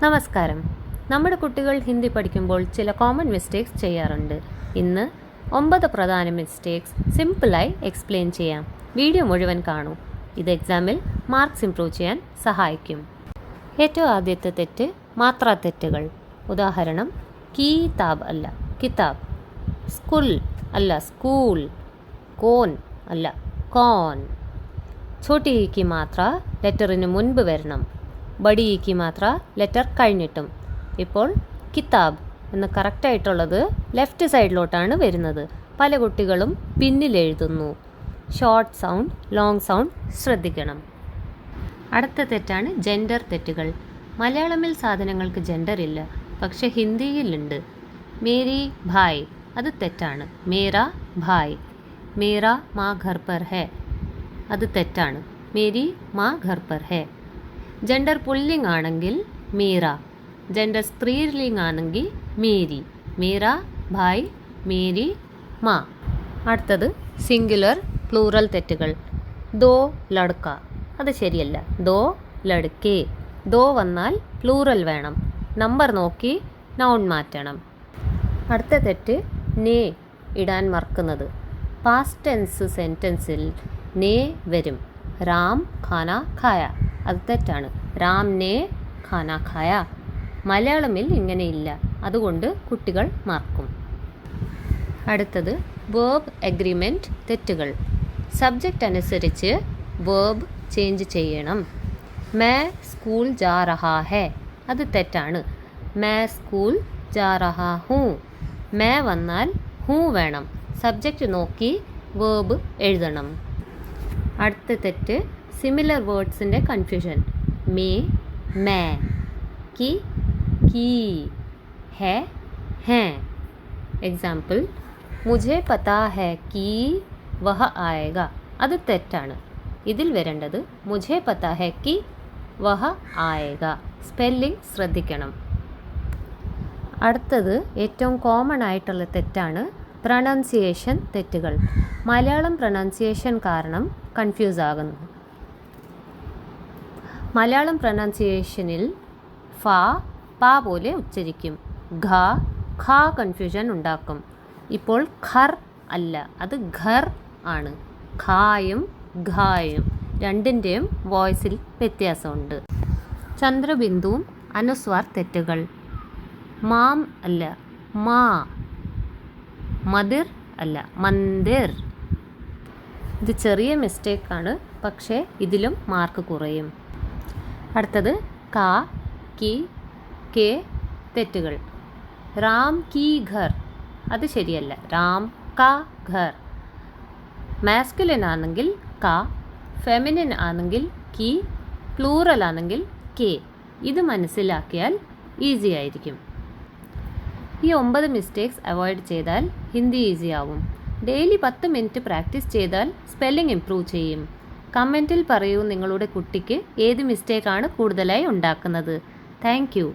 നമസ്കാരം. നമ്മുടെ കുട്ടികൾ ഹിന്ദി പഠിക്കുമ്പോൾ ചില കോമൺ മിസ്റ്റേക്സ് ചെയ്യാറുണ്ട്. ഇന്ന് 9 പ്രധാന മിസ്റ്റേക്സ് സിമ്പിളായി എക്സ്പ്ലെയിൻ ചെയ്യാം. വീഡിയോ മുഴുവൻ കാണൂ. ഇത് എക്സാമിൽ മാർക്സ് ഇംപ്രൂവ് ചെയ്യാൻ സഹായിക്കും. ഏറ്റവും ആദ്യത്തെ തെറ്റ് മാത്രാ തെറ്റുകൾ. ഉദാഹരണം, കീതാബ് അല്ല കിതാബ്, സ്കൂൾ അല്ല സ്കൂൾ, കോൻ അല്ല കോൻ. छोटी ई की മാത്ര ലെറ്ററിന് മുൻപ് വരണം, ബഡി ഈ की മാത്ര ലെറ്റർ കഴിഞ്ഞിട്ടും. ഇപ്പോൾ കിതാബ് എന്ന് കറക്റ്റായിട്ടുള്ളത് ലെഫ്റ്റ് സൈഡിലോട്ടാണ് വരുന്നത്. പല കുട്ടികളും പിന്നിൽ എഴുതുന്നു. ഷോർട്ട് സൗണ്ട്, ലോങ് സൗണ്ട് ശ്രദ്ധിക്കണം. അടുത്ത തെറ്റാണ് ജെൻഡർ തെറ്റുകൾ. മലയാളമിൽ സാധനങ്ങൾക്ക് ജെൻഡർ ഇല്ല, പക്ഷെ ഹിന്ദിയിലുണ്ട്. മേരി ഭായ് അത് തെറ്റാണ്. മേരാ ഭായ്. മേരാ മാ ഘർ പർ ഹേ അത് തെറ്റാണ്. മേരി മാ ഘർ പർ ഹേ. ജെൻഡർ പുല്ലിംഗ് ആണെങ്കിൽ മീറ, ജെൻഡർ സ്ത്രീലിംഗ് ആണെങ്കിൽ മേരി. മീറ ഭായ്, മേരി മാ. അടുത്തത് സിംഗുലർ പ്ലൂറൽ തെറ്റുകൾ. ദോ ലഡ്ക അത് ശരിയല്ല. ദോ ലഡ്കെ. ദോ വന്നാൽ പ്ലൂറൽ വേണം. നമ്പർ നോക്കി നൗൺ മാറ്റണം. അടുത്ത തെറ്റ് നേ ഇടാൻ മറക്കുന്നത്. പാസ്റ്റ് ടെൻസ് സെൻറ്റൻസിൽ നേ വരും. രാം ഖാന ഖായ അത് തെറ്റാണ്. രാം നേ ഖാന ഖായ. മലയാളമിൽ ഇങ്ങനെയില്ല, അതുകൊണ്ട് കുട്ടികൾ മറക്കും. അടുത്തത് വേർബ് എഗ്രിമെൻറ്റ് തെറ്റുകൾ. സബ്ജക്റ്റ് അനുസരിച്ച് വേർബ് ചേഞ്ച് ചെയ്യണം. മേ സ്കൂൾ ജാ രഹാ ഹേ അത് തെറ്റാണ്. മേ സ്കൂൾ ജാ രഹാ ഹൂ. മേ വന്നാൽ ഹൂ വേണം. സബ്ജക്റ്റ് നോക്കി വേർബ് എഴുതണം. അടുത്ത തെറ്റ് സിമിലർ വേർഡ്സിൻ്റെ കൺഫ്യൂഷൻ. മേ മേ, കി കീ, ഹേ ഹേ. എക്സാമ്പിൾ, മുझे പതാ ഹേ കി വഹ ആയേഗ അത് തെറ്റാണ്. ഇതിൽ വരേണ്ടത് മുझे പതാ ഹേ കി വഹ ആയേഗ. സ്പെല്ലിംഗ് ശ്രദ്ധിക്കണം. അടുത്തത് ഏറ്റവും കോമൺ ആയിട്ടുള്ള തെറ്റാണ് പ്രൊനൗൺസിയേഷൻ തെറ്റുകൾ. മലയാളം പ്രൊനൗൺസിയേഷൻ കാരണം കൺഫ്യൂസ് ആകുന്നു. മലയാളം പ്രൊനൗൺസിയേഷനിൽ ഫ പ പോലെ ഉച്ചരിക്കും. ഘ ഖ കൺഫ്യൂഷൻ ഉണ്ടാക്കും. ഇപ്പോൾ ഖർ അല്ല, അത് ഘർ ആണ്. ഖായും ഘായും രണ്ടിൻ്റെയും വോയിസിൽ വ്യത്യാസമുണ്ട്. ചന്ദ്രബിന്ദുവും അനുസ്വാർ തെറ്റുകൾ. മാം അല്ല മാ, മദിർ അല്ല മന്ദിർ. ഇത് ചെറിയ മിസ്റ്റേക്കാണ്, പക്ഷേ ഇതിലും മാർക്ക് കുറയും. അടുത്തത് കാ കി കെ തെറ്റുകൾ. രാം കി ഘർ അത് ശരിയല്ല. രാം കാ ഘർ. മാസ്കുലിൻ ആണെങ്കിൽ കാ, ഫെമിനിൻ ആണെങ്കിൽ കി, പ്ലൂറൽ ആണെങ്കിൽ കെ. ഇത് മനസ്സിലാക്കിയാൽ ഈസി ആയിരിക്കും. ഈ 9 മിസ്റ്റേക്സ് അവോയ്ഡ് ചെയ്താൽ ഹിന്ദി ഈസി ആവും. ഡെയിലി 10 മിനിറ്റ് പ്രാക്ടീസ് ചെയ്താൽ സ്പെല്ലിംഗ് ഇംപ്രൂവ് ചെയ്യും. കമൻറ്റിൽ പറയൂ നിങ്ങളുടെ കുട്ടിക്ക് ഏത് മിസ്റ്റേക്കാണ് കൂടുതലായി ഉണ്ടാക്കുന്നത്. Thank you.